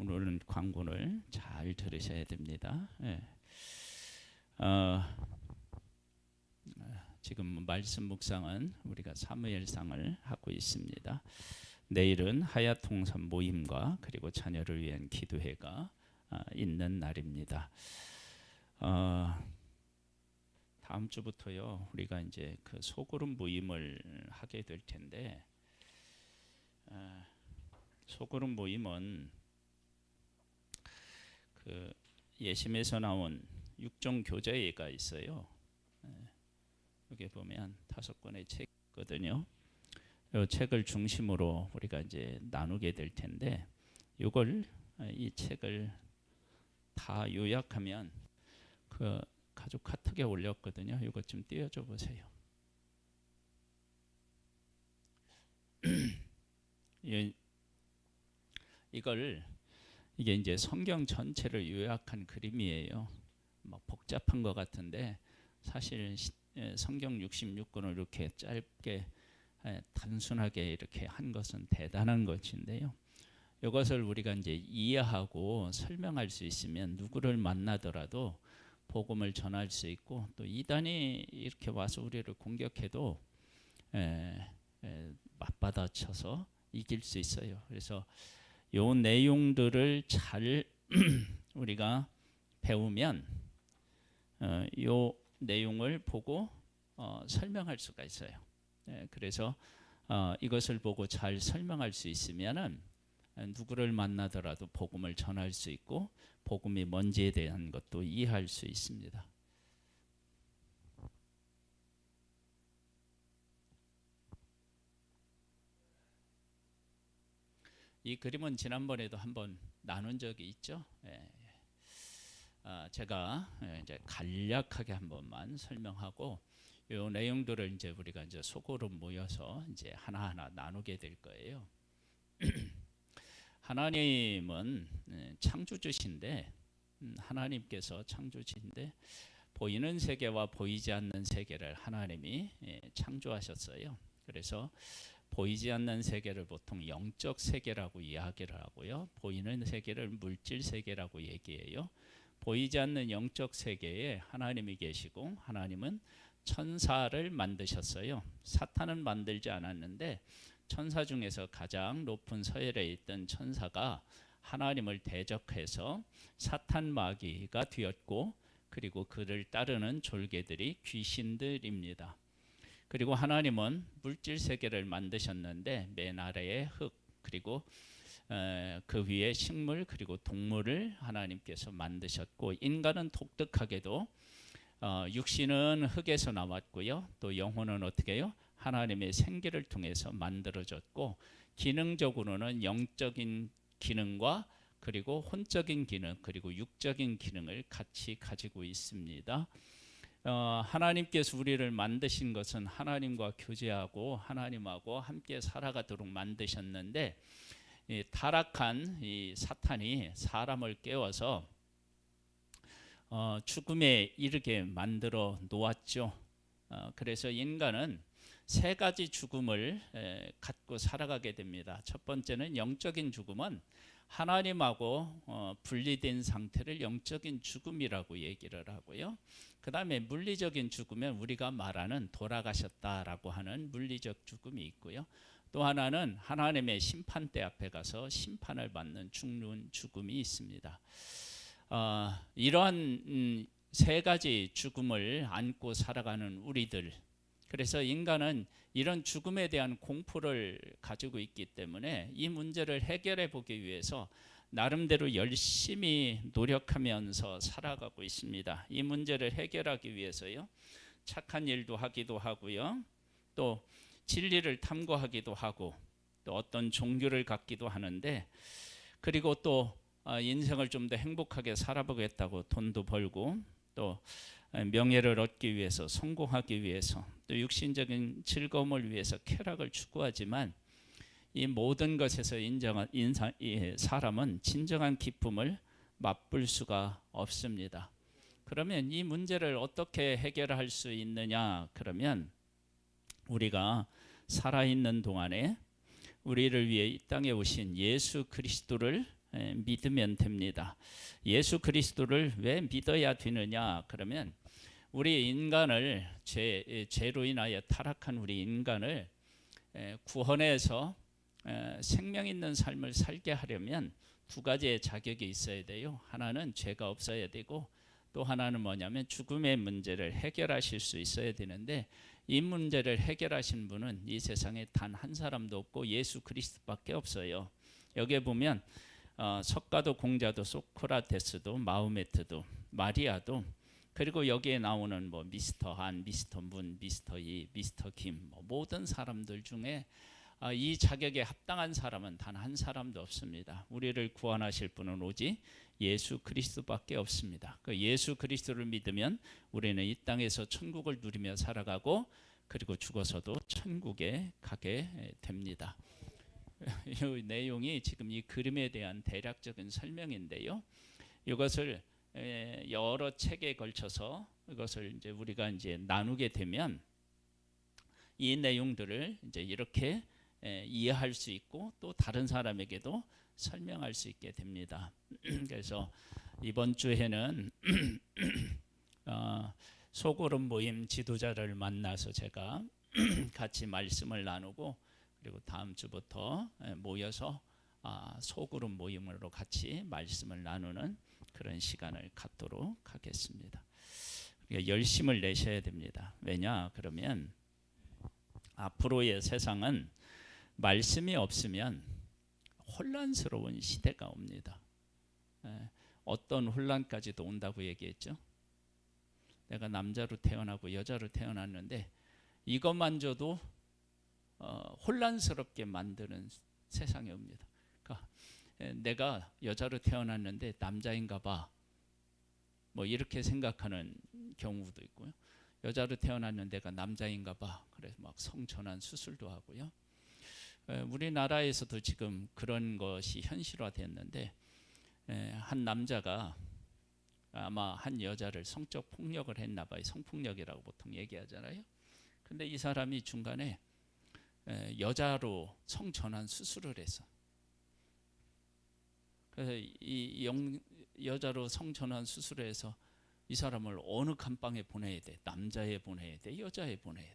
오늘은 광고를 잘 들으셔야 됩니다. 예. 어, 지금 말씀 묵상은 우리가 사무엘상을 하고 있습니다. 내일은 하야통선 모임과 그리고 자녀를 위한 기도회가 있는 날입니다. 다음 주부터요 우리가 이제 그 소그룹 모임을 하게 될 텐데, 소그룹 모임은 그 예심에서 나온 6종 교제가 있어요. 여기 보면 5권의 책이 있거든요. 이 책을 중심으로 우리가 이제 나누게 될 텐데, 이 책을 다 요약하면 그 가족 카톡에 올렸거든요. 이것 좀 띄워줘 보세요. 이게 이제 성경 전체를 요약한 그림이에요. 뭐 복잡한 것 같은데 사실 성경 66권을 이렇게 짧게 단순하게 이렇게 한 것은 대단한 것인데요. 이것을 우리가 이제 이해하고 설명할 수 있으면 누구를 만나더라도 복음을 전할 수 있고, 또 이단이 이렇게 와서 우리를 공격해도 맞받아쳐서 이길 수 있어요. 그래서 요 내용들을 잘 우리가 배우면 요 내용을 보고 설명할 수가 있어요. 그래서 이것을 보고 잘 설명할 수 있으면은 누구를 만나더라도 복음을 전할 수 있고, 복음이 뭔지에 대한 것도 이해할 수 있습니다. 이 그림은 지난번에도 한번 나눈 적이 있죠. 제가 이제 간략하게 한 번만 설명하고, 이 내용들을 이제 우리가 이제 소그룹 모여서 이제 하나하나 나누게 될 거예요. 하나님은 창조주신데, 하나님께서 창조주신데 보이는 세계와 보이지 않는 세계를 하나님이 창조하셨어요. 그래서 보이지 않는 세계를 보통 영적 세계라고 이야기를 하고요, 보이는 세계를 물질 세계라고 얘기해요. 보이지 않는 영적 세계에 하나님이 계시고, 하나님은 천사를 만드셨어요. 사탄은 만들지 않았는데 천사 중에서 가장 높은 서열에 있던 천사가 하나님을 대적해서 사탄 마귀가 되었고, 그리고 그를 따르는 졸개들이 귀신들입니다. 그리고 하나님은 물질 세계를 만드셨는데 맨 아래에 흙, 그리고 그 위에 식물, 그리고 동물을 하나님께서 만드셨고, 인간은 독특하게도 육신은 흙에서 나왔고요, 또 영혼은 어떻게 해요? 하나님의 생기를 통해서 만들어졌고, 기능적으로는 영적인 기능과 그리고 혼적인 기능, 그리고 육적인 기능을 같이 가지고 있습니다. 하나님께서 우리를 만드신 것은 하나님과 교제하고 하나님하고 함께 살아가도록 만드셨는데, 이 타락한 이 사탄이 사람을 깨워서 죽음에 이르게 만들어 놓았죠. 그래서 인간은 세 가지 죽음을 갖고 살아가게 됩니다. 첫 번째는 영적인 죽음은 하나님하고 분리된 상태를 영적인 죽음이라고 얘기를 하고요. 그 다음에 물리적인 죽음은 우리가 말하는 돌아가셨다라고 하는 물리적 죽음이 있고요. 또 하나는 하나님의 심판대 앞에 가서 심판을 받는 죽는 죽음이 있습니다. 이러한 세 가지 죽음을 안고 살아가는 우리들, 그래서 인간은 이런 죽음에 대한 공포를 가지고 있기 때문에 이 문제를 해결해 보기 위해서 나름대로 열심히 노력하면서 살아가고 있습니다. 이 문제를 해결하기 위해서요, 착한 일도 하기도 하고요, 또 진리를 탐구하기도 하고, 또 어떤 종교를 갖기도 하는데, 그리고 또 인생을 좀 더 행복하게 살아보겠다고 돈도 벌고, 또 명예를 얻기 위해서, 성공하기 위해서, 또 육신적인 즐거움을 위해서 쾌락을 추구하지만, 이 모든 것에서 사람은 진정한 기쁨을 맛볼 수가 없습니다. 그러면 이 문제를 어떻게 해결할 수 있느냐? 그러면 우리가 살아있는 동안에 우리를 위해 이 땅에 오신 예수 그리스도를 믿으면 됩니다. 예수 그리스도를 왜 믿어야 되느냐? 그러면 우리 인간을 죄로 인하여 타락한 우리 인간을 구원해서 생명 있는 삶을 살게 하려면 두 가지의 자격이 있어야 돼요. 하나는 죄가 없어야 되고 또 하나는 뭐냐면 죽음의 문제를 해결하실 수 있어야 되는데 이 문제를 해결하신 분은 이 세상에 단 한 사람도 없고 예수 그리스도밖에 없어요. 여기에 보면 석가도 공자도 소크라테스도 마호메트도 마리아도 그리고 여기에 나오는 뭐 미스터 한, 미스터 문, 미스터 이, 미스터 김 모든 사람들 중에 이 자격에 합당한 사람은 단 한 사람도 없습니다. 우리를 구원하실 분은 오직 예수 그리스도밖에 없습니다. 그 예수 그리스도를 믿으면 우리는 이 땅에서 천국을 누리며 살아가고 그리고 죽어서도 천국에 가게 됩니다. 이 내용이 지금 이 그림에 대한 대략적인 설명인데요. 이것을 여러 책에 걸쳐서 이것을 이제 우리가 이제 나누게 되면 이 내용들을 이제 이렇게 이해할 수 있고 또 다른 사람에게도 설명할 수 있게 됩니다. 그래서 이번 주에는 소그룹 모임 지도자를 만나서 제가 같이 말씀을 나누고 그리고 다음 주부터 모여서 소그룹 모임으로 같이 말씀을 나누는 그런 시간을 갖도록 하겠습니다. 열심을 내셔야 됩니다. 왜냐? 그러면 앞으로의 세상은 말씀이 없으면 혼란스러운 시대가 옵니다. 어떤 혼란까지도 온다고 얘기했죠. 내가 남자로 태어나고 여자로 태어났는데 이것만저도 혼란스럽게 만드는 세상이 옵니다. 그러니까 내가 여자로 태어났는데 남자인가 봐 뭐 이렇게 생각하는 경우도 있고요. 여자로 태어났는데 내가 남자인가 봐 그래서 막 성전환 수술도 하고요. 우리나라에서도 지금 그런 것이 현실화됐는데 한 남자가 아마 한 여자를 성적 폭력을 했나 봐요. 성폭력이라고 보통 얘기하잖아요. 근데 이 사람이 중간에 여자로 성전환 수술을 했어. 그래서 이 여자로 성전환 수술을 해서 이 사람을 어느 감방에 보내야 돼? 남자에 보내야 돼? 여자에 보내야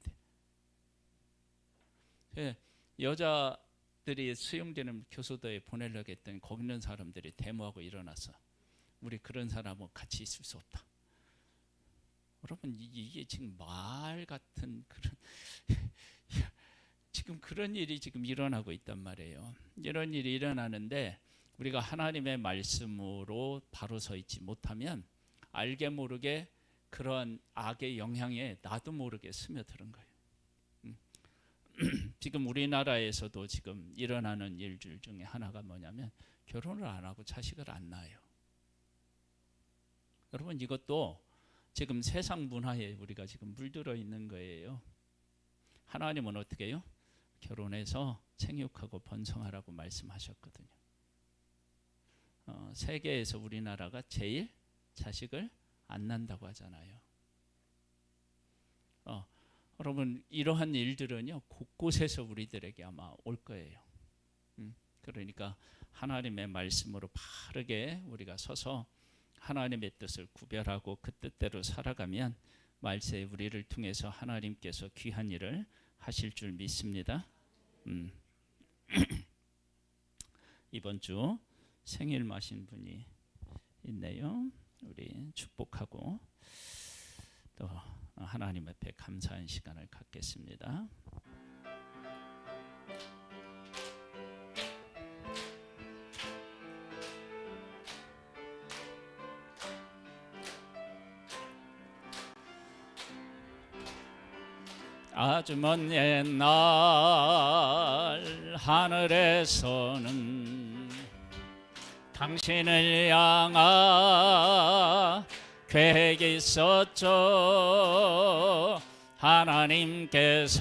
돼? 여자들이 수용되는 교수도에 보내려고 했더니 거기 있는 사람들이 데모하고 일어나서 우리 그런 사람은 같이 있을 수 없다. 여러분 이게 지금 말 같은 그런 지금 그런 일이 지금 일어나고 있단 말이에요. 이런 일이 일어나는데 우리가 하나님의 말씀으로 바로 서 있지 못하면 알게 모르게 그런 악의 영향에 나도 모르게 스며드는 거예요. 지금 우리나라에서도 지금 일어나는 일들 중에 하나가 뭐냐면 결혼을 안 하고 자식을 안 낳아요. 여러분 이것도 지금 세상 문화에 우리가 지금 물들어 있는 거예요. 하나님은 어떻게 해요? 결혼해서 생육하고 번성하라고 말씀하셨거든요. 세계에서 우리나라가 제일 자식을 안 낳는다고 하잖아요. 여러분 이러한 일들은요 곳곳에서 우리들에게 아마 올 거예요. 그러니까 하나님의 말씀으로 바르게 우리가 서서 하나님의 뜻을 구별하고 그 뜻대로 살아가면 말세에 우리를 통해서 하나님께서 귀한 일을 하실 줄 믿습니다. 이번 주 생일 마신 분이 있네요. 우리 축복하고 또 하나님 앞에 감사한 시간을 갖겠습니다. 아주 먼 옛날 하늘에서는 당신을 향한 계획이 있었죠. 하나님께서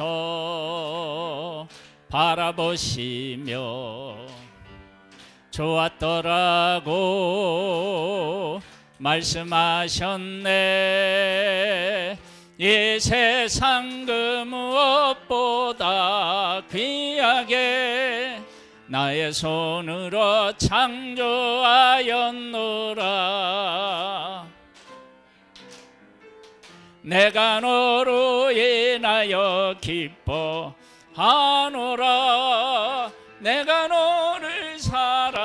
바라보시며 좋았더라고 말씀하셨네. 이 세상 그 무엇보다 귀하게 나의 손으로 창조하였노라. 내가 너로 인하여 기뻐하노라. 내가 너를 사랑하노라.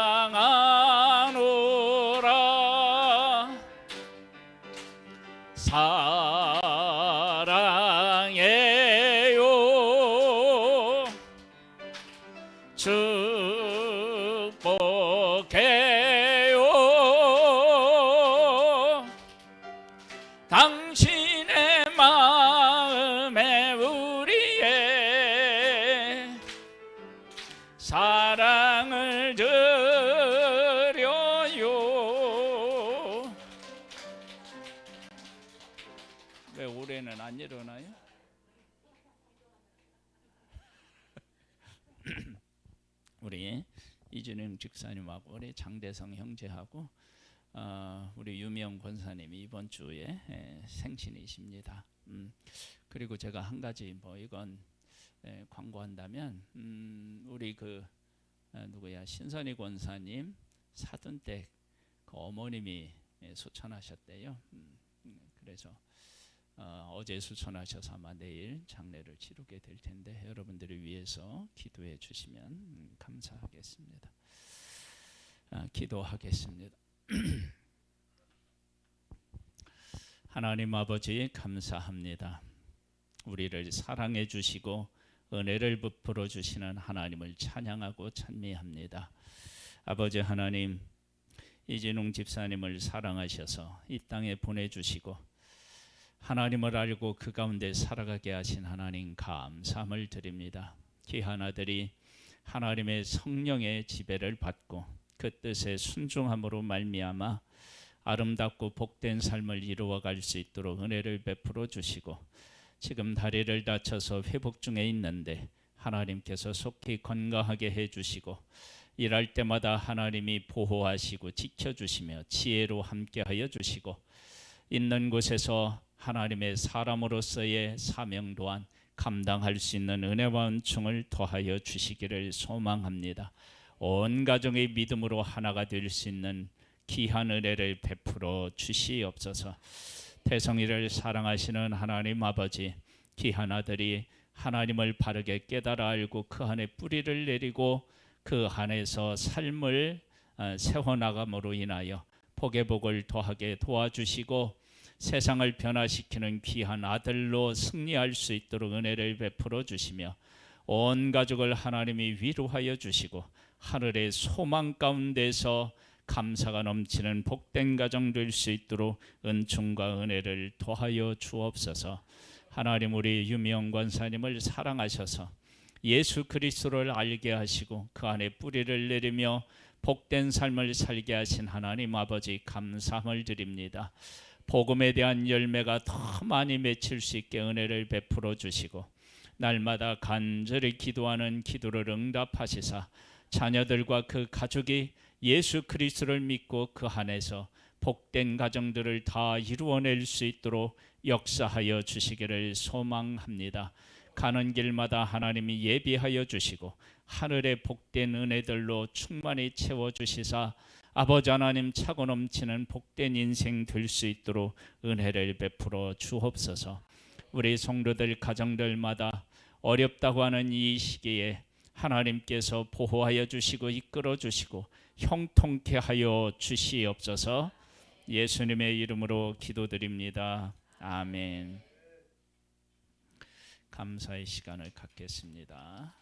사랑해요. 축복해요. 당신의 마음에 우리의 사랑을 드려요. 왜 올해는 안 일어나요? 우리 이준영 집사님하고 우리 장대성 형제하고 우리 유명 권사님이 이번 주에 생신이십니다. 그리고 제가 한 가지 뭐 이건 광고한다면 우리 그 누구야 신선희 권사님 사돈 때 그 어머님이 수천하셨대요. 그래서 어제 수천하셔서 아마 내일 장례를 치르게 될 텐데 여러분들을 위해서 기도해 주시면 감사하겠습니다. 기도하겠습니다. 하나님 아버지 감사합니다. 우리를 사랑해 주시고 은혜를 베풀어 주시는 하나님을 찬양하고 찬미합니다. 아버지 하나님, 이진웅 집사님을 사랑하셔서 이 땅에 보내주시고 하나님을 알고 그 가운데 살아가게 하신 하나님 감사함을 드립니다. 귀한 아들이 하나님의 성령의 지배를 받고 그 뜻에 순종함으로 말미암아 아름답고 복된 삶을 이루어갈 수 있도록 은혜를 베풀어 주시고 지금 다리를 다쳐서 회복 중에 있는데 하나님께서 속히 건강하게 해주시고 일할 때마다 하나님이 보호하시고 지켜주시며 지혜로 함께하여 주시고 있는 곳에서 하나님의 사람으로서의 사명 또한 감당할 수 있는 은혜와 은총을 더하여 주시기를 소망합니다. 온 가정의 믿음으로 하나가 될 수 있는 귀한 은혜를 베풀어 주시옵소서. 태성이를 사랑하시는 하나님 아버지, 귀한 아들이 하나님을 바르게 깨달아 알고 그 안에 뿌리를 내리고 그 안에서 삶을 세워나감으로 인하여 복의 복을 더하게 도와주시고 세상을 변화시키는 귀한 아들로 승리할 수 있도록 은혜를 베풀어 주시며 온 가족을 하나님이 위로하여 주시고 하늘의 소망 가운데서 감사가 넘치는 복된 가정 될 수 있도록 은총과 은혜를 더하여 주옵소서. 하나님, 우리 유명 권사님을 사랑하셔서 예수 그리스도를 알게 하시고 그 안에 뿌리를 내리며 복된 삶을 살게 하신 하나님 아버지 감사함을 드립니다. 복음에 대한 열매가 더 많이 맺힐 수 있게 은혜를 베풀어 주시고 날마다 간절히 기도하는 기도를 응답하시사 자녀들과 그 가족이 예수 그리스도를 믿고 그 안에서 복된 가정들을 다 이루어낼 수 있도록 역사하여 주시기를 소망합니다. 가는 길마다 하나님이 예비하여 주시고 하늘의 복된 은혜들로 충만히 채워주시사 아버지 하나님 차고 넘치는 복된 인생 될 수 있도록 은혜를 베풀어 주옵소서. 우리 성도들 가정들마다 어렵다고 하는 이 시기에 하나님께서 보호하여 주시고 이끌어 주시고 형통케 하여 주시옵소서. 예수님의 이름으로 기도드립니다. 아멘. 감사의 시간을 갖겠습니다.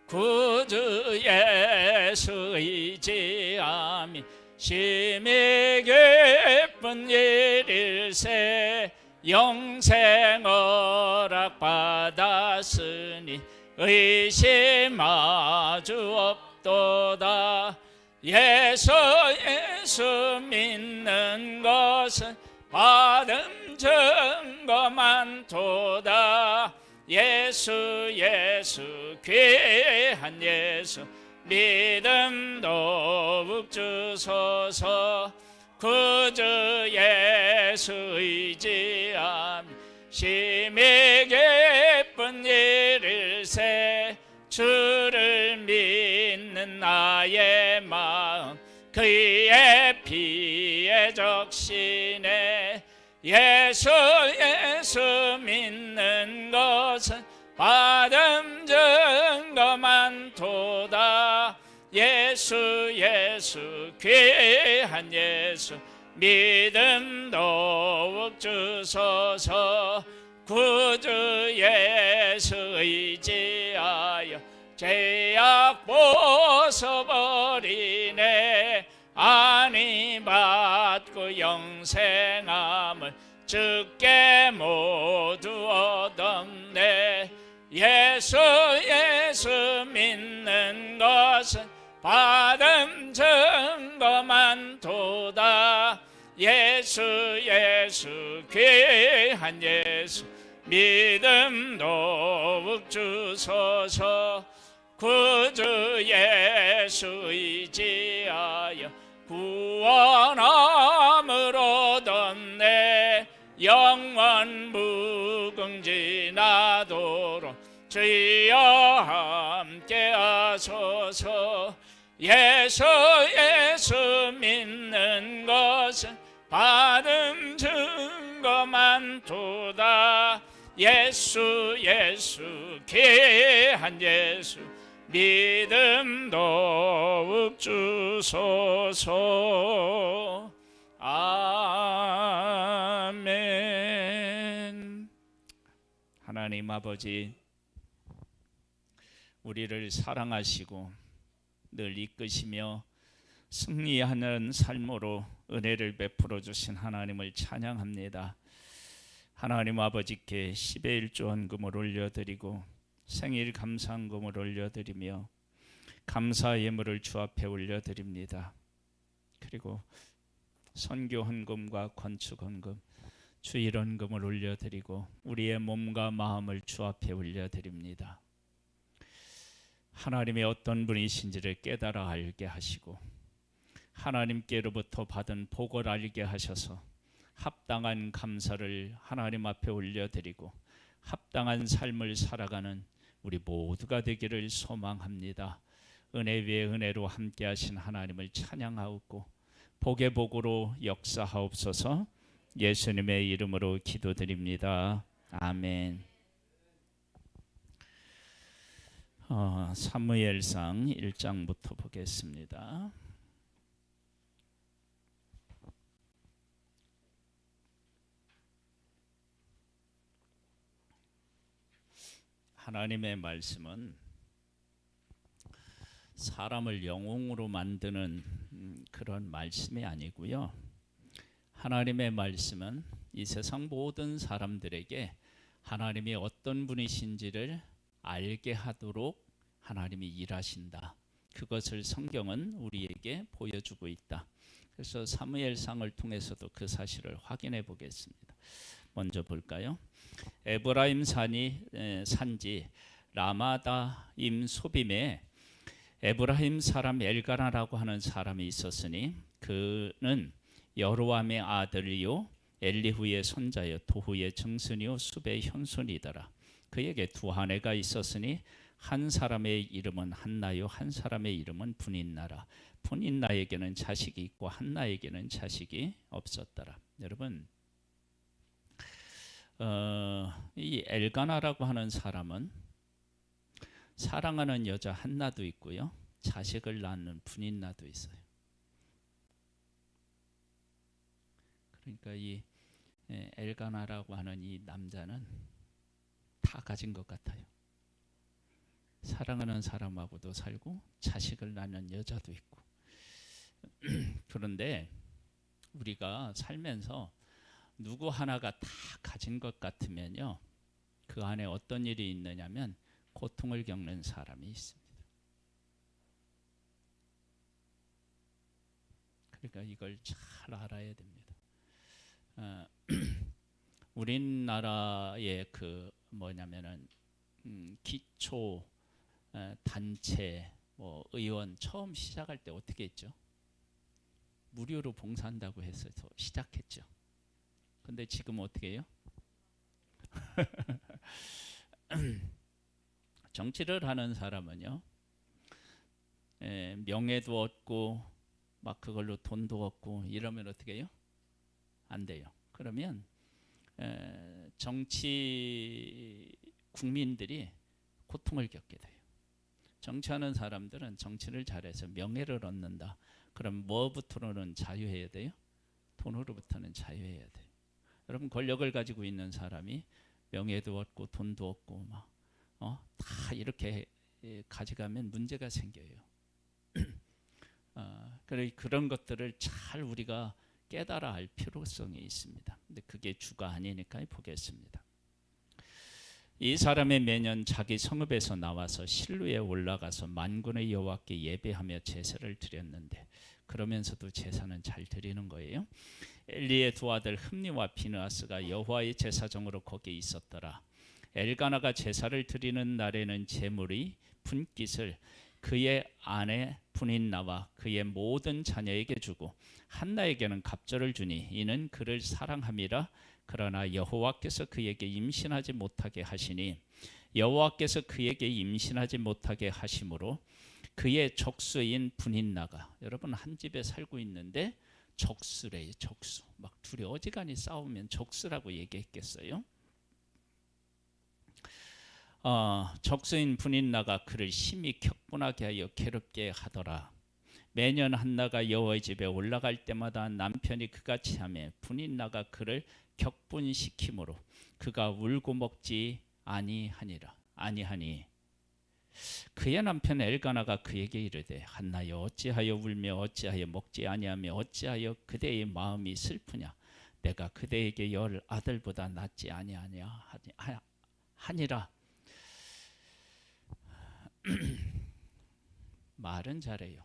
구주 예수 의지함이 심히 기쁜 일일세 영생 허락 받았으니 의심 아주 없도다. 예수 믿는 것은 받은 증거 많도다. 예수 귀한 예수 믿음 더욱 주소서. 구주 예수 의지함 심히 기쁜 일일세 주를 믿는 나의 마음 그의 피에 적시네 예수 믿는 것은 받음 증거만 도다 예수 귀한 예수 믿음 더욱 주소서 구주 예수 의지하여 죄악 벗어버리네 안위 받고 영생함을 주께 모두 얻었네 예수 믿는 것은 받음 증거만 도다 예수 귀한 예수 믿음 더욱 주소서 구주 예수 의지하여 구원함을 얻었네 영원 무궁지나도록 주여 함께 하소서 예수 믿는 것은 받음 증거만 도다 예수 귀한 예수 믿음 더욱 주소서 아멘. 하나님 아버지 우리를 사랑하시고 늘 이끄시며 승리하는 삶으로 은혜를 베풀어 주신 하나님을 찬양합니다. 하나님 아버지께 10의 1조 헌금을 올려드리고 생일 감사헌금을 올려드리며 감사 예물을 주 앞에 올려드립니다. 그리고 선교 헌금과 건축 헌금, 주일 헌금을 올려드리고 우리의 몸과 마음을 주 앞에 올려드립니다. 하나님의 어떤 분이신지를 깨달아 알게 하시고 하나님께로부터 받은 복을 알게 하셔서 합당한 감사를 하나님 앞에 올려드리고 합당한 삶을 살아가는 우리 모두가 되기를 소망합니다. 은혜 위에 은혜로 함께 하신 하나님을 찬양하옵고 복의 복으로 역사하옵소서. 예수님의 이름으로 기도드립니다. 아멘. 사무엘상 1장부터 보겠습니다. 하나님의 말씀은 사람을 영웅으로 만드는 그런 말씀이 아니고요. 하나님의 말씀은 이 세상 모든 사람들에게 하나님이 어떤 분이신지를 알게 하도록 하나님이 일하신다. 그것을 성경은 우리에게 보여주고 있다. 그래서 사무엘상을 통해서도 그 사실을 확인해 보겠습니다. 먼저 볼까요? 에브라임 산지 라마다임 소빔에 에브라임 사람 엘가나라고 하는 사람이 있었으니 그는 여로암의 아들이요 엘리후의 손자여 도후의 증손이요 숲의 현손이더라. 그에게 두 아내가 있었으니 한 사람의 이름은 한나요 한 사람의 이름은 분인나라. 분인나에게는 자식이 있고 한나에게는 자식이 없었더라. 여러분, 이 엘가나라고 하는 사람은 사랑하는 여자 한나도 있고요, 자식을 낳는 분인나도 있어요. 그러니까 이 엘가나라고 하는 이 남자는 다 가진 것 같아요. 사랑하는 사람하고도 살고 자식을 낳는 여자도 있고. 그런데 우리가 살면서 누구 하나가 다 가진 것 같으면요, 그 안에 어떤 일이 있느냐면 고통을 겪는 사람이 있습니다. 그러니까 이걸 잘 알아야 됩니다. 우리나라의 그 뭐냐면은 기초 단체 의원 처음 시작할 때 어떻게 했죠? 무료로 봉사한다고 해서 시작했죠. 근데 지금 어떻게 해요? 정치를 하는 사람은요, 명예도 얻고 막 그걸로 돈도 얻고 이러면 어떻게 해요? 안 돼요. 그러면 정치 국민들이 고통을 겪게 돼요. 정치하는 사람들은 정치를 잘해서 명예를 얻는다. 그럼 뭐부터는 자유해야 돼요? 돈으로부터는 자유해야 돼요. 여러분, 권력을 가지고 있는 사람이 명예도 얻고 돈도 얻고 막 다 이렇게 가져가면 문제가 생겨요. 그런 것들을 잘 우리가 깨달아 알 필요성이 있습니다. 근데 그게 주가 아니니까 보겠습니다. 이 사람이 매년 자기 성읍에서 나와서 실루에 올라가서 만군의 여호와께 예배하며 제사를 드렸는데, 그러면서도 제사는 잘 드리는 거예요. 엘리의 두 아들 흠니와 비느하스가 여호와의 제사장으로 거기에 있었더라. 엘가나가 제사를 드리는 날에는 제물이 분깃을 그의 아내 분인나와 그의 모든 자녀에게 주고 한나에게는 갑절을 주니 이는 그를 사랑함이라. 그러나 여호와께서 그에게 임신하지 못하게 하시니 여호와께서 그에게 임신하지 못하게 하심으로 그의 적수인 분인나가, 여러분 한 집에 살고 있는데 적수래요. 적수. 막 둘이 어지간히 싸우면 적수라고 얘기했겠어요? 적수인 분인나가 그를 심히 격분하게 하여 괴롭게 하더라. 매년 한나가 여호와의 집에 올라갈 때마다 남편이 그같이 하며 분인나가 그를 격분시키므로 그가 울고 먹지 아니하니 그의 남편 엘가나가 그에게 이르되, 한나여 어찌하여 울며 어찌하여 먹지 아니하며 어찌하여 그대의 마음이 슬프냐? 내가 그대에게 열 아들보다 낫지 아니하니라. 말은 잘해요.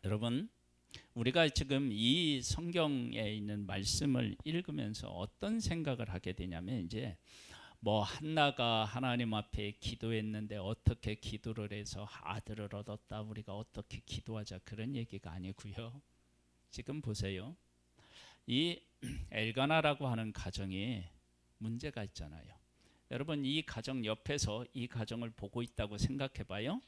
여러분, 우리가 지금 이 성경에 있는 말씀을 읽으면서 어떤 생각을 하게 되냐면, 이제 한나가 하나님 앞에 기도했는데 어떻게 기도를 해서 아들을 얻었다, 우리가 어떻게 기도하자, 그런 얘기가 아니고요. 지금 보세요. 이 엘가나라고 하는 가정이 문제가 있잖아요. 여러분, 이 가정 옆에서 이 가정을 보고 있다고 생각해 봐요.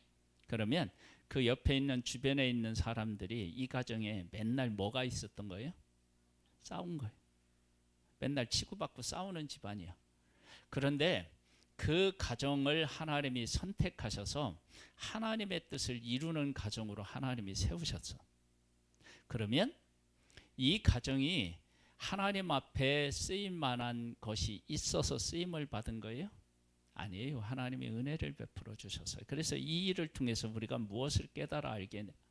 그러면 그 옆에 있는 주변에 있는 사람들이 이 가정에 맨날 뭐가 있었던 거예요? 싸운 거예요. 맨날 치고받고 싸우는 집안이야. 그런데 그 가정을 하나님이 선택하셔서 하나님의 뜻을 이루는 가정으로 하나님이 세우셨어. 그러면 이 가정이 하나님 앞에 쓰임 만한 것이 있어서 쓰임을 받은 거예요? 아니에요. 하나님이 은혜를 베풀어 주셨어요. 그래서 이 일을 통해서 우리가 무엇을 깨달아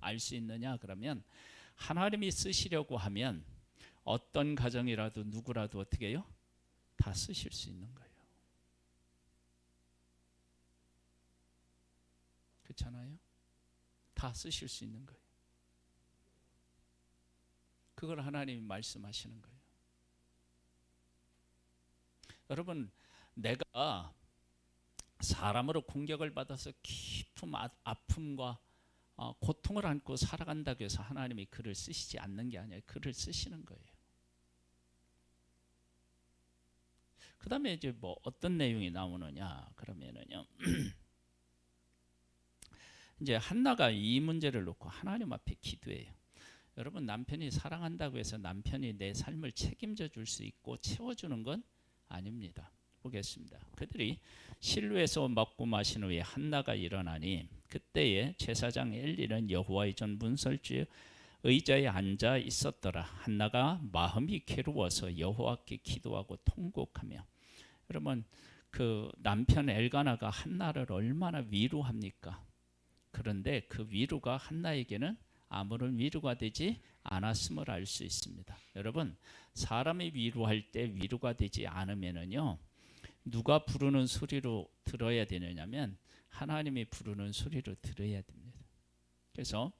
알 수 있느냐? 그러면 하나님이 쓰시려고 하면 어떤 가정이라도 누구라도 어떻게 해요? 다 쓰실 수 있는 거예요. 그렇잖아요? 다 쓰실 수 있는 거예요. 그걸 하나님이 말씀하시는 거예요. 여러분, 내가 사람으로 공격을 받아서 깊은 아픔과 고통을 안고 살아간다고 해서 하나님이 그를 쓰시지 않는 게 아니에요. 그를 쓰시는 거예요. 그 다음에 이제 어떤 내용이 나오느냐 그러면은요. 이제 한나가 이 문제를 놓고 하나님 앞에 기도해요. 여러분, 남편이 사랑한다고 해서 남편이 내 삶을 책임져 줄 수 있고 채워주는 건 아닙니다. 보겠습니다. 그들이 실루에서 먹고 마신 후에 한나가 일어나니 그때에 제사장 엘리는 여호와의 전 문설주의 의자에 앉아 있었더라. 한나가 마음이 괴로워서 여호와께 기도하고 통곡하며, 여러분 그 남편 엘가나가 한나를 얼마나 위로합니까? 그런데 그 위로가 한나에게는 아무런 위로가 되지 않았음을 알 수 있습니다. 여러분, 사람이 위로할 때 위로가 되지 않으면은요, 누가 부르는 소리로 들어야 되느냐면 하나님이 부르는 소리로 들어야 됩니다. 그래서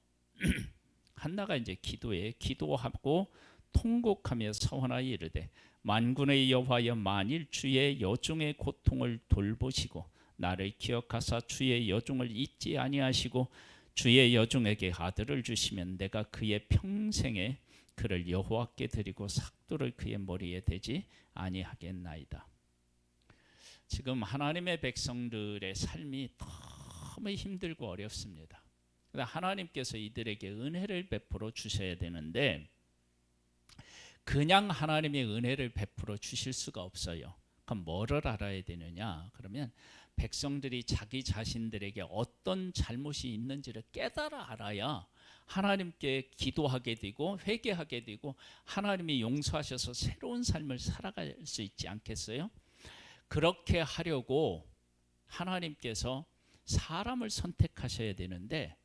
한나가 이제 기도하고 통곡하며 서원하여 이르되, 만군의 여호와여, 만일 주의 여종의 고통을 돌보시고 나를 기억하사 주의 여종을 잊지 아니하시고 주의 여종에게 아들을 주시면 내가 그의 평생에 그를 여호와께 드리고 삭도를 그의 머리에 대지 아니하겠나이다. 지금 하나님의 백성들의 삶이 너무 힘들고 어렵습니다. 하나님께서 이들에게 은혜를 베풀어 주셔야 되는데 그냥 하나님의 은혜를 베풀어 주실 수가 없어요. 그럼 뭐를 알아야 되느냐? 그러면 백성들이 자기 자신들에게 어떤 잘못이 있는지를 깨달아 알아야 하나님께 기도하게 되고 회개하게 되고 하나님이 용서하셔서 새로운 삶을 살아갈 수 있지 않겠어요? 그렇게 하려고 하나님께서 사람을 선택하셔야 되는데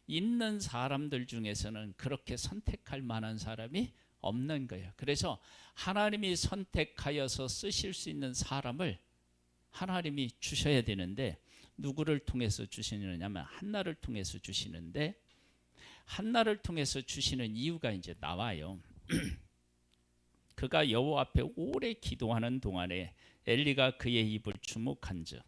있는 사람들 중에서는 그렇게 선택할 만한 사람이 없는 거예요. 그래서 하나님이 선택하여서 쓰실 수 있는 사람을 하나님이 주셔야 되는데 누구를 통해서 주시느냐면 한나를 통해서 주시는데 한나를 통해서 주시는 이유가 이제 나와요. 그가 여호와 앞에 오래 기도하는 동안에 엘리가 그의 입을 주목한즉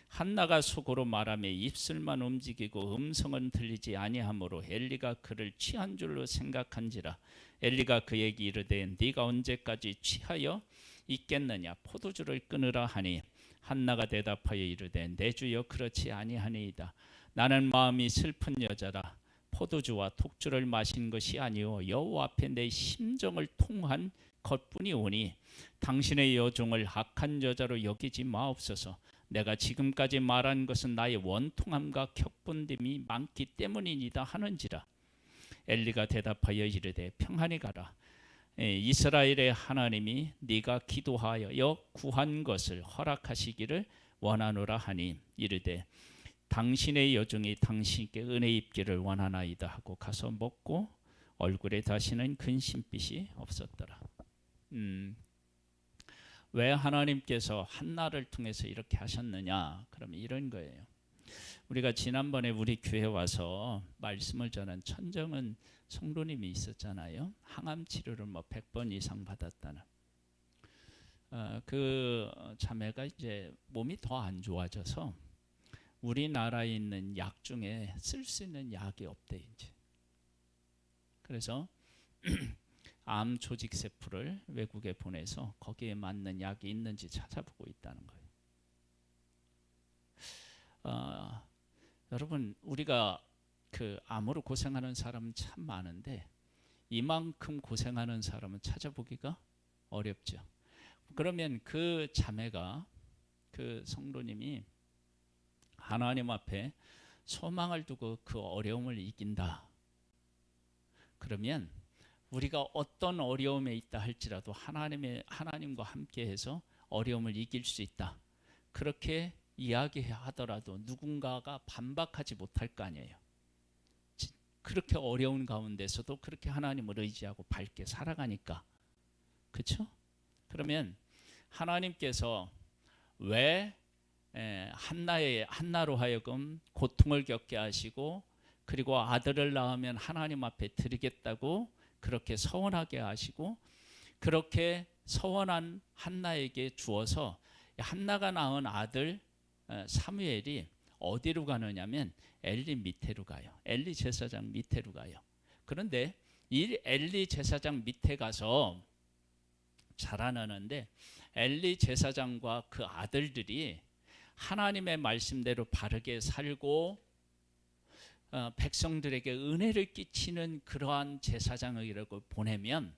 한나가 속으로 말하며 입술만 움직이고 음성은 들리지 아니하므로 엘리가 그를 취한 줄로 생각한지라. 엘리가 그에게 이르되 네가 언제까지 취하여 있겠느냐 포도주를 끊으라 하니 한나가 대답하여 이르되 내 주여 그렇지 아니하니이다. 나는 마음이 슬픈 여자라 포도주와 톡주를 마신 것이 아니오 여호와 앞에 내 심정을 통한 것뿐이오니 당신의 여종을 악한 여자로 여기지 마옵소서. 내가 지금까지 말한 것은 나의 원통함과 격분됨이 많기 때문이니다 하는지라. 엘리가 대답하여 이르되 평안히 가라. 이스라엘의 하나님이 네가 기도하여 구한 것을 허락하시기를 원하노라 하니 이르되 당신의 여종이 당신께 은혜 입기를 원하나이다 하고 가서 먹고 얼굴에 다시는 근심빛이 없었더라. 왜 하나님께서 한나를 통해서 이렇게 하셨느냐? 그러면 이런 거예요. 우리가 지난번에 우리 교회 와서 말씀을 전한 천정은 성도님이 있었잖아요. 항암 치료를 100번 이상 받았다는. 그 자매가 이제 몸이 더 안 좋아져서 우리나라에 있는 약 중에 쓸 수 있는 약이 없대 이제. 그래서 암 조직 세포를 외국에 보내서 거기에 맞는 약이 있는지 찾아보고 있다는 거예요. 여러분 우리가 그 암으로 고생하는 사람은 참 많은데 이만큼 고생하는 사람은 찾아보기가 어렵죠. 그러면 그 자매가 그 성도님이 하나님 앞에 소망을 두고 그 어려움을 이긴다. 그러면 우리가 어떤 어려움에 있다 할지라도 하나님과 함께해서 어려움을 이길 수 있다. 그렇게 이야기하더라도 누군가가 반박하지 못할 거 아니에요. 그렇게 어려운 가운데서도 그렇게 하나님을 의지하고 밝게 살아가니까. 그렇죠? 그러면 하나님께서 왜 한나로 하여금 고통을 겪게 하시고 그리고 아들을 낳으면 하나님 앞에 드리겠다고 그렇게 서원하게 하시고 그렇게 서원한 한나에게 주어서 한나가 낳은 아들 사무엘이 어디로 가느냐면 엘리 밑에로 가요. 엘리 제사장 밑에로 가요. 그런데 이 엘리 제사장 밑에 가서 자라나는데 엘리 제사장과 그 아들들이 하나님의 말씀대로 바르게 살고 백성들에게 은혜를 끼치는 그러한 제사장이라고 보내면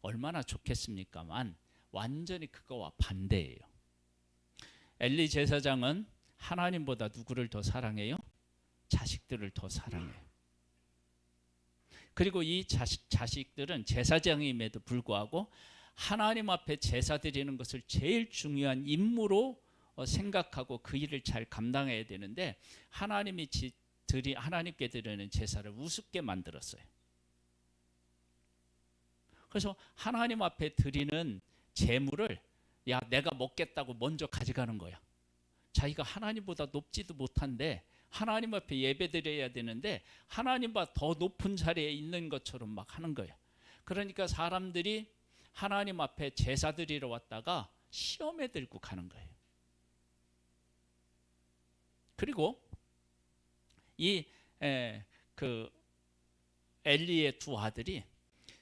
얼마나 좋겠습니까만 완전히 그거와 반대예요. 엘리 제사장은 하나님보다 누구를 더 사랑해요? 자식들을 더 사랑해요. 그리고 이 자식들은 제사장임에도 불구하고 하나님 앞에 제사 드리는 것을 제일 중요한 임무로 생각하고 그 일을 잘 감당해야 되는데 하나님께 드리는 제사를 우습게 만들었어요. 그래서 하나님 앞에 드리는 제물을 내가 먹겠다고 먼저 가져가는 거야. 자기가 하나님보다 높지도 못한데 하나님 앞에 예배드려야 되는데 하나님보다 더 높은 자리에 있는 것처럼 막 하는 거예요. 그러니까 사람들이 하나님 앞에 제사 드리러 왔다가 시험에 들고 가는 거예요. 그리고 이 그 엘리의 두 아들이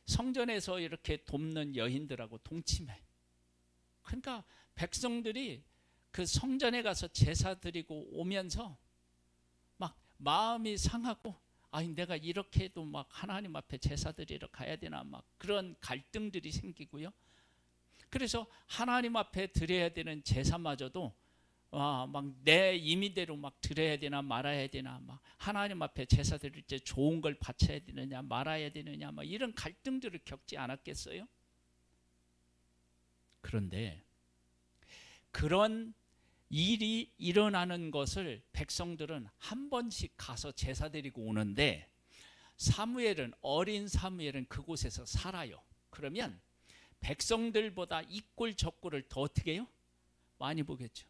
성전에서 이렇게 돕는 여인들하고 동침해. 그러니까 백성들이 그 성전에 가서 제사 드리고 오면서 막 마음이 상하고, 아니 내가 이렇게 해도 막 하나님 앞에 제사 드리러 가야 되나, 막 그런 갈등들이 생기고요. 그래서 하나님 앞에 드려야 되는 제사마저도 막 내 임의대로 막 드려야 되나 말아야 되나, 막 하나님 앞에 제사 드릴 때 좋은 걸 바쳐야 되느냐 말아야 되느냐, 막 이런 갈등들을 겪지 않았겠어요? 그런데 그런 일이 일어나는 것을 백성들은 한 번씩 가서 제사 드리고 오는데, 사무엘은, 어린 사무엘은 그곳에서 살아요. 그러면 백성들보다 이 꼴 저 꼴을 더 어떻게 해요? 많이 보겠죠.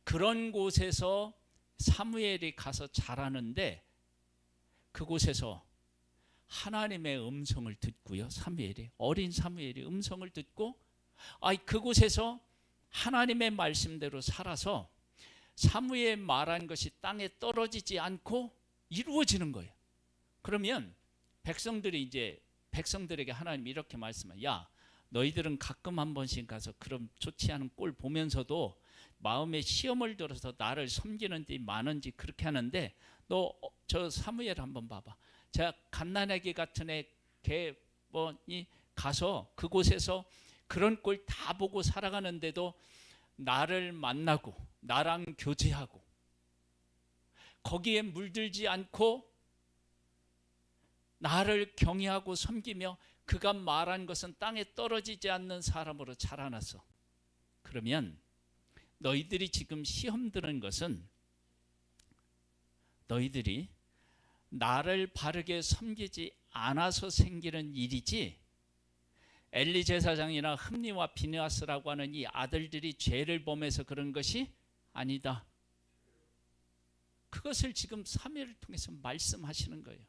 그런 곳에서 사무엘이 가서 자라는데, 그곳에서 하나님의 음성을 듣고요. 사무엘이, 어린 사무엘이 음성을 듣고, 그곳에서 하나님의 말씀대로 살아서 사무엘 말한 것이 땅에 떨어지지 않고 이루어지는 거예요. 그러면 백성들에게 하나님이 이렇게 말씀해요. 야, 너희들은 가끔 한 번씩 가서 그런 좋지 않은 꼴 보면서도 마음에 시험을 들어서 나를 섬기는 데 많은지 그렇게 하는데, 너 저 사무엘 한번 봐봐. 제가 갓난아기 같은 애이 가서 그곳에서 그런 꼴 다 보고 살아가는데도 나를 만나고 나랑 교제하고 거기에 물들지 않고 나를 경외하고 섬기며 그가 말한 것은 땅에 떨어지지 않는 사람으로 자라났어. 그러면 너희들이 지금 시험 드는 것은 너희들이 나를 바르게 섬기지 않아서 생기는 일이지, 엘리 제사장이나 흠니와 비느하스라고 하는 이 아들들이 죄를 범해서 그런 것이 아니다. 그것을 지금 사무엘을 통해서 말씀하시는 거예요.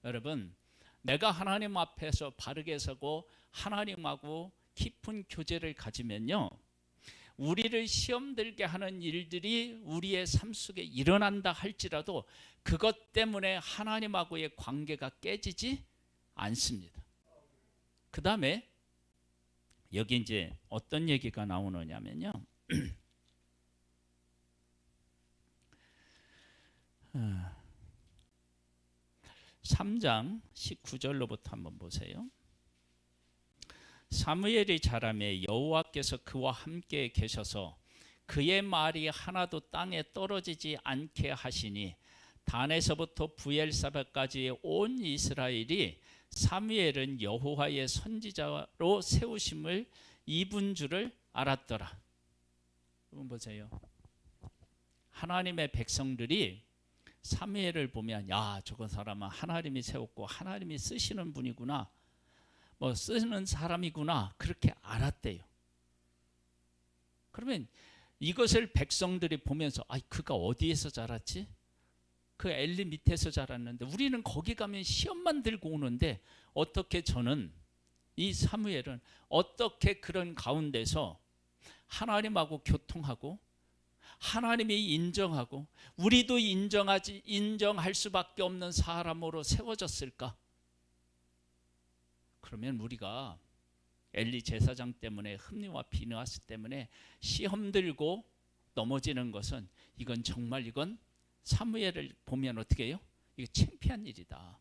여러분, 내가 하나님 앞에서 바르게 서고 하나님하고 깊은 교제를 가지면요, 우리를 시험 들게 하는 일들이 우리의 삶 속에 일어난다 할지라도 그것 때문에 하나님하고의 관계가 깨지지 않습니다. 그 다음에 여기 이제 어떤 얘기가 나오느냐면요, 3장 19절로부터 한번 보세요. 사무엘이 자라매 여호와께서 그와 함께 계셔서 그의 말이 하나도 땅에 떨어지지 않게 하시니, 단에서부터 부엘사바까지의 온 이스라엘이 사무엘은 여호와의 선지자로 세우심을 입은 줄을 알았더라. 여러분 보세요. 하나님의 백성들이 사무엘을 보면, 야, 저건 사람은 하나님이 세웠고 하나님이 쓰시는 분이구나, 뭐 쓰는 사람이구나, 그렇게 알았대요. 그러면 이것을 백성들이 보면서, 그가 어디에서 자랐지? 그 엘리 밑에서 자랐는데 우리는 거기 가면 시험만 들고 오는데, 어떻게 저는, 이 사무엘은 어떻게 그런 가운데서 하나님하고 교통하고 하나님이 인정하고 우리도 인정할 수밖에 없는 사람으로 세워졌을까? 그러면 우리가 엘리 제사장 때문에, 흠니와 비느하스 때문에 시험 들고 넘어지는 것은, 이건 정말, 이건 사무엘을 보면 어떻게 해요? 이게 창피한 일이다.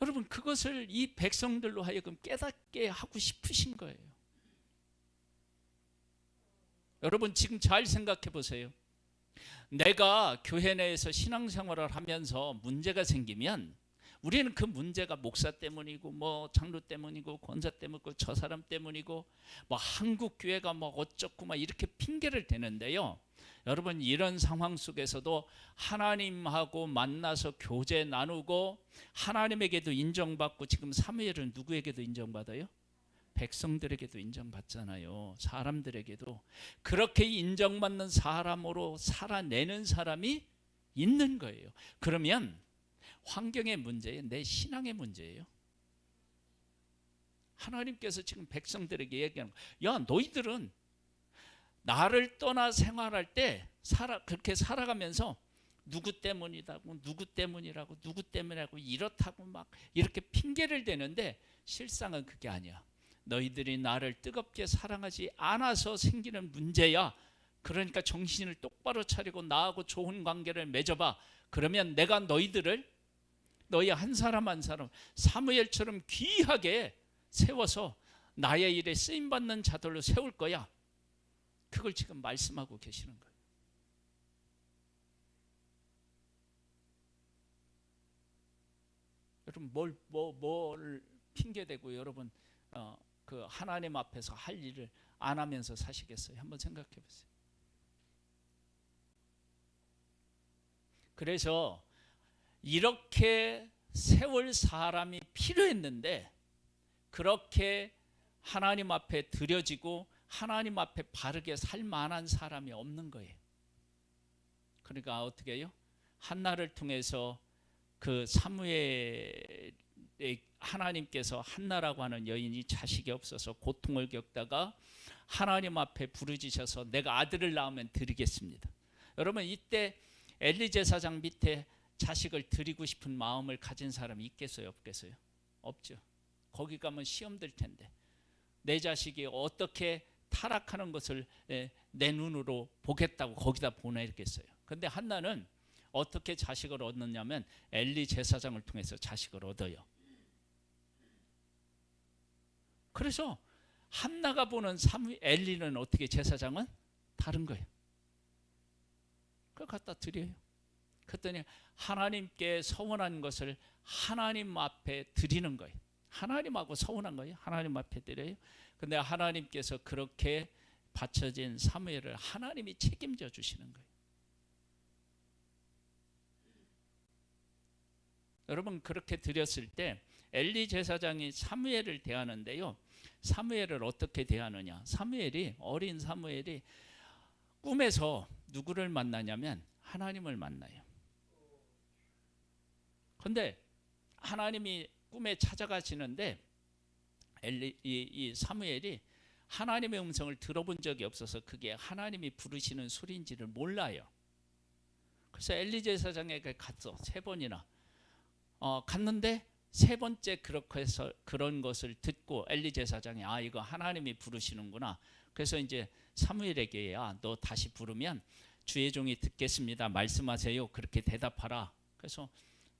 여러분, 그것을 이 백성들로 하여금 깨닫게 하고 싶으신 거예요. 여러분, 지금 잘 생각해 보세요. 내가 교회 내에서 신앙생활을 하면서 문제가 생기면 우리는 그 문제가 목사 때문이고 뭐 장로 때문이고 권사 때문이고 저 사람 때문이고 뭐 한국 교회가 뭐 어쩌고 막 이렇게 핑계를 대는데요. 여러분, 이런 상황 속에서도 하나님하고 만나서 교제 나누고 하나님에게도 인정받고, 지금 사무엘은 누구에게도 인정받아요? 백성들에게도 인정받잖아요. 사람들에게도. 그렇게 인정받는 사람으로 살아내는 사람이 있는 거예요. 그러면 환경의 문제예요? 내 신앙의 문제예요? 하나님께서 지금 백성들에게 얘기하는 거예요. 야, 너희들은 나를 떠나 생활할 때 그렇게 살아가면서 누구 때문이라고 누구 때문이라고 누구 때문이라고 이렇다고 막 이렇게 핑계를 대는데 실상은 그게 아니야. 너희들이 나를 뜨겁게 사랑하지 않아서 생기는 문제야. 그러니까 정신을 똑바로 차리고 나하고 좋은 관계를 맺어봐. 그러면 내가 너희 한 사람 한 사람 사무엘처럼 귀하게 세워서 나의 일에 쓰임받는 자들로 세울 거야. 그걸 지금 말씀하고 계시는 거예요. 여러분 뭘 핑계대고 여러분 그 하나님 앞에서 할 일을 안 하면서 사시겠어요? 한번 생각해 보세요. 그래서 이렇게 세월 사람이 필요했는데 그렇게 하나님 앞에 드려지고 하나님 앞에 바르게 살 만한 사람이 없는 거예요. 그러니까 어떻게 해요? 한나를 통해서 그 사무엘의 하나님께서 한나라고 하는 여인이 자식이 없어서 고통을 겪다가 하나님 앞에 부르짖으셔서 내가 아들을 낳으면 드리겠습니다. 여러분 이때 엘리 제사장 밑에 자식을 드리고 싶은 마음을 가진 사람이 있겠어요? 없겠어요? 없죠. 거기 가면 시험 들 텐데 내 자식이 어떻게 타락하는 것을 내 눈으로 보겠다고 거기다 보내겠어요. 그런데 한나는 어떻게 자식을 얻느냐면 엘리 제사장을 통해서 자식을 얻어요. 그래서 한나가 보는 엘리는 어떻게 제사장은 다른 거예요. 그걸 갖다 드려요. 그랬더니 하나님께 서원한 것을 하나님 앞에 드리는 거예요. 하나님하고 서원한 거예요. 하나님 앞에 드려요. 근데 하나님께서 그렇게 바쳐진 사무엘을 하나님이 책임져 주시는 거예요. 여러분 그렇게 드렸을 때 엘리 제사장이 사무엘을 대하는데요. 사무엘을 어떻게 대하느냐? 어린 사무엘이 꿈에서 누구를 만나냐면 하나님을 만나요. 그런데 하나님이 꿈에 찾아가시는데 이 사무엘이 하나님의 음성을 들어본 적이 없어서 그게 하나님이 부르시는 소리인지를 몰라요. 그래서 엘리 제사장에게 갔어. 3번이나 갔는데 3번째 그렇게 해서 그런 것을 듣고 엘리 제사장이 이거 하나님이 부르시는구나. 그래서 이제 사무엘에게 너 다시 부르면 주의 종이 듣겠습니다. 말씀하세요. 그렇게 대답하라. 그래서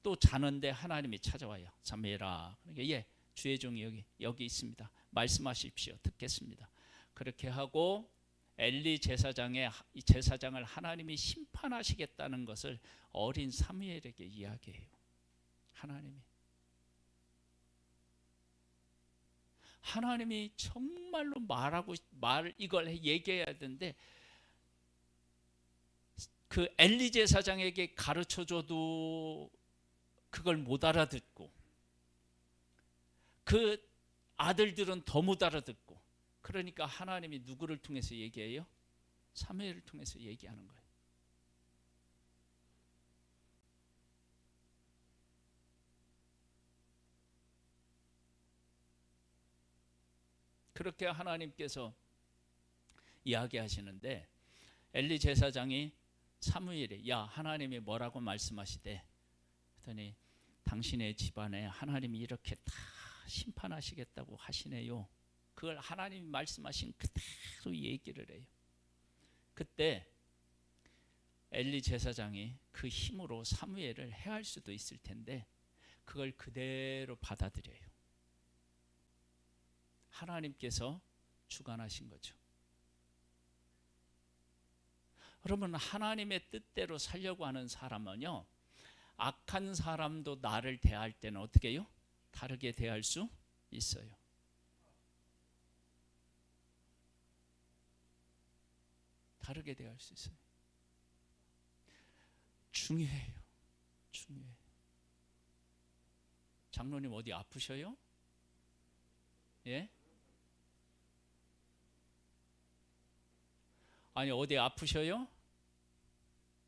또 자는데 하나님이 찾아와요. 사무엘아. 그러니까 주의 종이 여기 있습니다. 말씀하십시오. 듣겠습니다. 그렇게 하고 엘리 제사장을 하나님이 심판하시겠다는 것을 어린 사무엘에게 이야기해요. 하나님이 정말로 이걸 얘기해야 되는데 그 엘리 제사장에게 가르쳐줘도 그걸 못 알아듣고 그 아들들은 더 못 알아듣고 그러니까 하나님이 누구를 통해서 얘기해요? 사무엘을 통해서 얘기하는 거예요. 그렇게 하나님께서 이야기하시는데 엘리 제사장이 사무엘이 하나님이 뭐라고 말씀하시대? 그랬더니 당신의 집안에 하나님이 이렇게 다 심판하시겠다고 하시네요. 그걸 하나님이 말씀하신 그대로 얘기를 해요. 그때 엘리 제사장이 그 힘으로 사무엘을 해할 수도 있을 텐데 그걸 그대로 받아들여요. 하나님께서 주관하신 거죠. 여러분 하나님의 뜻대로 살려고 하는 사람은요 악한 사람도 나를 대할 때는 어떻게 해요? 다르게 대할 수 있어요. 다르게 대할 수 있어요. 중요해요. 장로님 어디 아프셔요? 예? 아니 어디 아프셔요?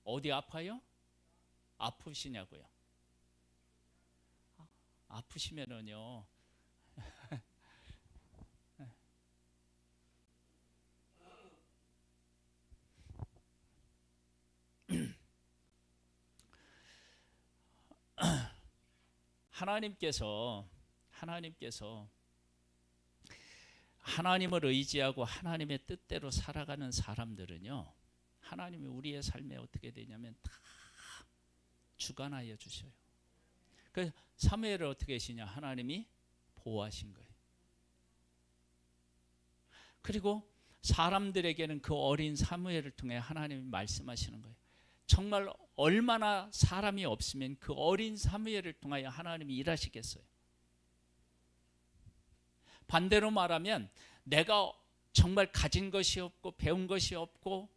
어디 아파요? 아프시냐고요? 아프시면은요 하나님께서 하나님을 의지하고 하나님의 뜻대로 살아가는 사람들은요, 하나님이 우리의 삶에 어떻게 되냐면 다 주관하여 주셔요. 그 사무엘을 어떻게 하시냐? 하나님이 보호하신 거예요. 그리고 사람들에게는 그 어린 사무엘을 통해 하나님이 말씀하시는 거예요. 정말 얼마나 사람이 없으면 그 어린 사무엘을 통하여 하나님이 일하시겠어요. 반대로 말하면 내가 정말 가진 것이 없고 배운 것이 없고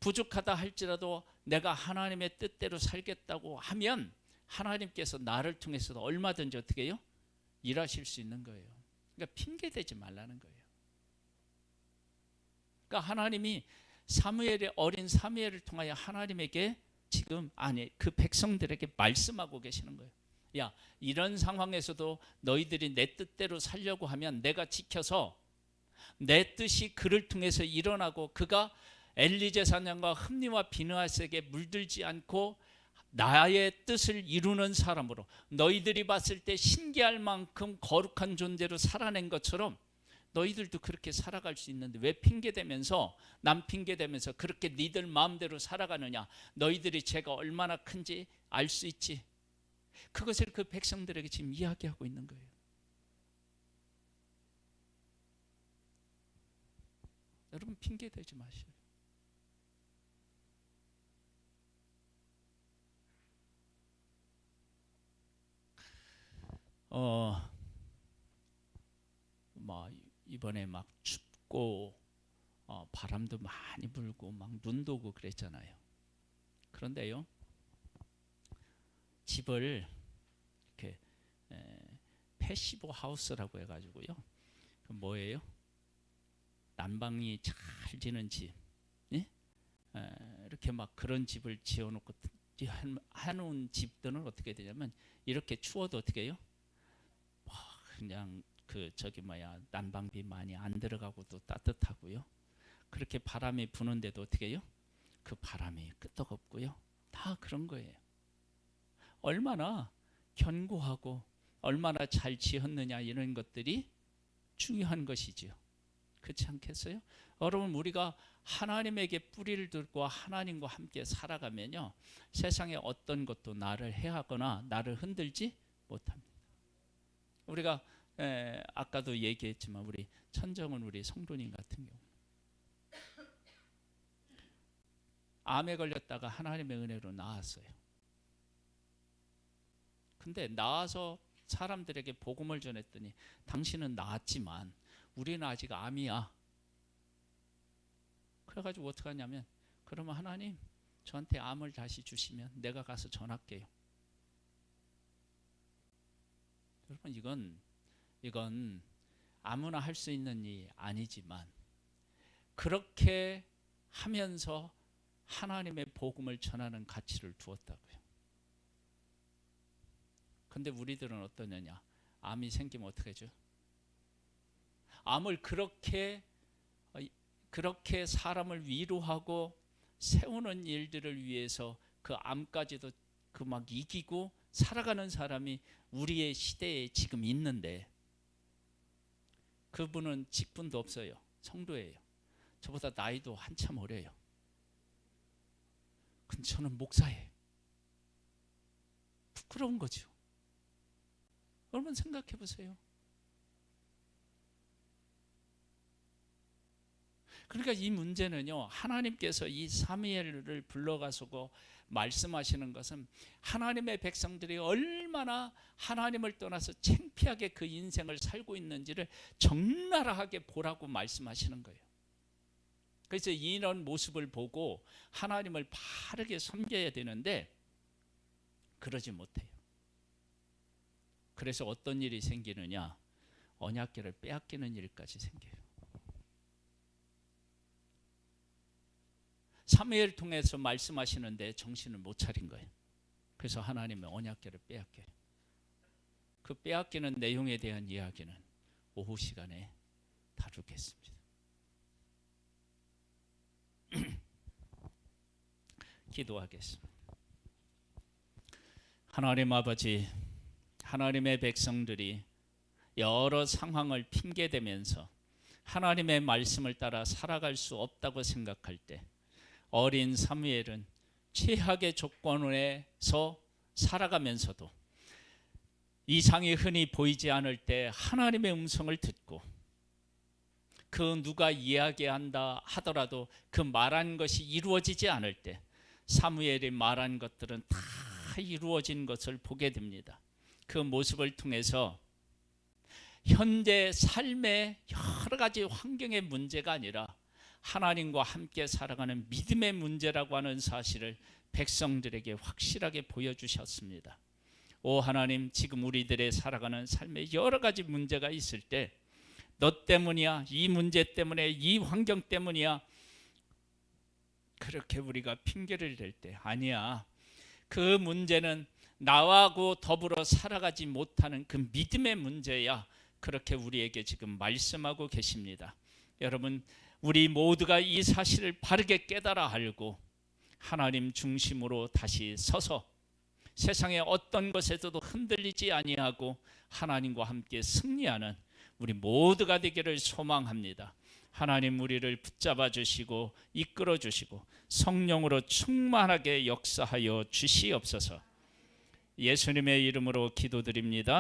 부족하다 할지라도 내가 하나님의 뜻대로 살겠다고 하면 하나님께서 나를 통해서도 얼마든지 어떻게 해요? 일하실 수 있는 거예요. 그러니까 핑계대지 말라는 거예요. 그러니까 하나님이 어린 사무엘을 통하여 하나님에게 지금 그 백성들에게 말씀하고 계시는 거예요. 야, 이런 상황에서도 너희들이 내 뜻대로 살려고 하면 내가 지켜서 내 뜻이 그를 통해서 일어나고 그가 엘리제 사냥과 흠니와 비느하스에게 물들지 않고 나의 뜻을 이루는 사람으로 너희들이 봤을 때 신기할 만큼 거룩한 존재로 살아낸 것처럼 너희들도 그렇게 살아갈 수 있는데 왜 핑계대면서 남 핑계대면서 그렇게 니들 마음대로 살아가느냐. 너희들이 죄가 얼마나 큰지 알 수 있지. 그것을 그 백성들에게 지금 이야기하고 있는 거예요. 여러분 핑계대지 마시오. 이번에 막 춥고 바람도 많이 불고 막 눈도 오고 그랬잖아요. 그런데요, 집을 이렇게 패시브 하우스라고 해가지고요. 그 뭐예요? 난방이 잘 지는 집, 예? 이렇게 막 그런 집을 지어놓고 해놓은 집들은 어떻게 되냐면 이렇게 추워도 어떻게 해요? 그냥 난방비 많이 안 들어가고도 따뜻하고요. 그렇게 바람이 부는데도 어떻게 해요? 그 바람이 끄떡없고요. 다 그런 거예요. 얼마나 견고하고 얼마나 잘 지었느냐 이런 것들이 중요한 것이지요. 그렇지 않겠어요? 여러분 우리가 하나님에게 뿌리를 들고 하나님과 함께 살아가면요, 세상에 어떤 것도 나를 해하거나 나를 흔들지 못합니다. 우리가 아까도 얘기했지만 우리 천정은 우리 성도님 같은 경우 암에 걸렸다가 하나님의 은혜로 나았어요. 근데 나아서 사람들에게 복음을 전했더니 당신은 나았지만 우리는 아직 암이야. 그래가지고 어떻게 하냐면 그러면 하나님 저한테 암을 다시 주시면 내가 가서 전할게요. 여러분 이건 아무나 할 수 있는 일이 아니지만 그렇게 하면서 하나님의 복음을 전하는 가치를 두었다고요. 근데 우리들은 어떠느냐? 암이 생기면 어떻게 하죠? 암을 그렇게 사람을 위로하고 세우는 일들을 위해서 그 암까지도 그 막 이기고 살아가는 사람이 우리의 시대에 지금 있는데 그분은 직분도 없어요. 성도예요. 저보다 나이도 한참 어려요. 근데 저는 목사예요. 부끄러운 거죠. 여러분 생각해 보세요. 그러니까 이 문제는요, 하나님께서 이 사무엘을 불러가시고 말씀하시는 것은 하나님의 백성들이 얼마나 하나님을 떠나서 창피하게 그 인생을 살고 있는지를 적나라하게 보라고 말씀하시는 거예요. 그래서 이런 모습을 보고 하나님을 바르게 섬겨야 되는데 그러지 못해요. 그래서 어떤 일이 생기느냐? 언약궤를 빼앗기는 일까지 생겨요. 사무엘 통해서 말씀하시는데 정신을 못 차린 거예요. 그래서 하나님의 언약궤를 빼앗겨요. 그 빼앗기는 내용에 대한 이야기는 오후 시간에 다루겠습니다. 기도하겠습니다. 하나님 아버지, 하나님의 백성들이 여러 상황을 핑계대면서 하나님의 말씀을 따라 살아갈 수 없다고 생각할 때 어린 사무엘은 최악의 조건에서 살아가면서도 이상이 흔히 보이지 않을 때 하나님의 음성을 듣고 그 누가 이야기한다 하더라도 그 말한 것이 이루어지지 않을 때 사무엘이 말한 것들은 다 이루어진 것을 보게 됩니다. 그 모습을 통해서 현재 삶의 여러 가지 환경의 문제가 아니라 하나님과 함께 살아가는 믿음의 문제라고 하는 사실을 백성들에게 확실하게 보여주셨습니다. 오 하나님, 지금 우리들의 살아가는 삶에 여러 가지 문제가 있을 때 너 때문이야, 이 문제 때문에, 이 환경 때문이야, 그렇게 우리가 핑계를 댈 때 아니야, 그 문제는 나하고 더불어 살아가지 못하는 그 믿음의 문제야, 그렇게 우리에게 지금 말씀하고 계십니다. 여러분, 우리 모두가 이 사실을 바르게 깨달아 알고 하나님 중심으로 다시 서서 세상의 어떤 것에서도 흔들리지 아니하고 하나님과 함께 승리하는 우리 모두가 되기를 소망합니다. 하나님, 우리를 붙잡아 주시고 이끌어 주시고 성령으로 충만하게 역사하여 주시옵소서. 예수님의 이름으로 기도드립니다.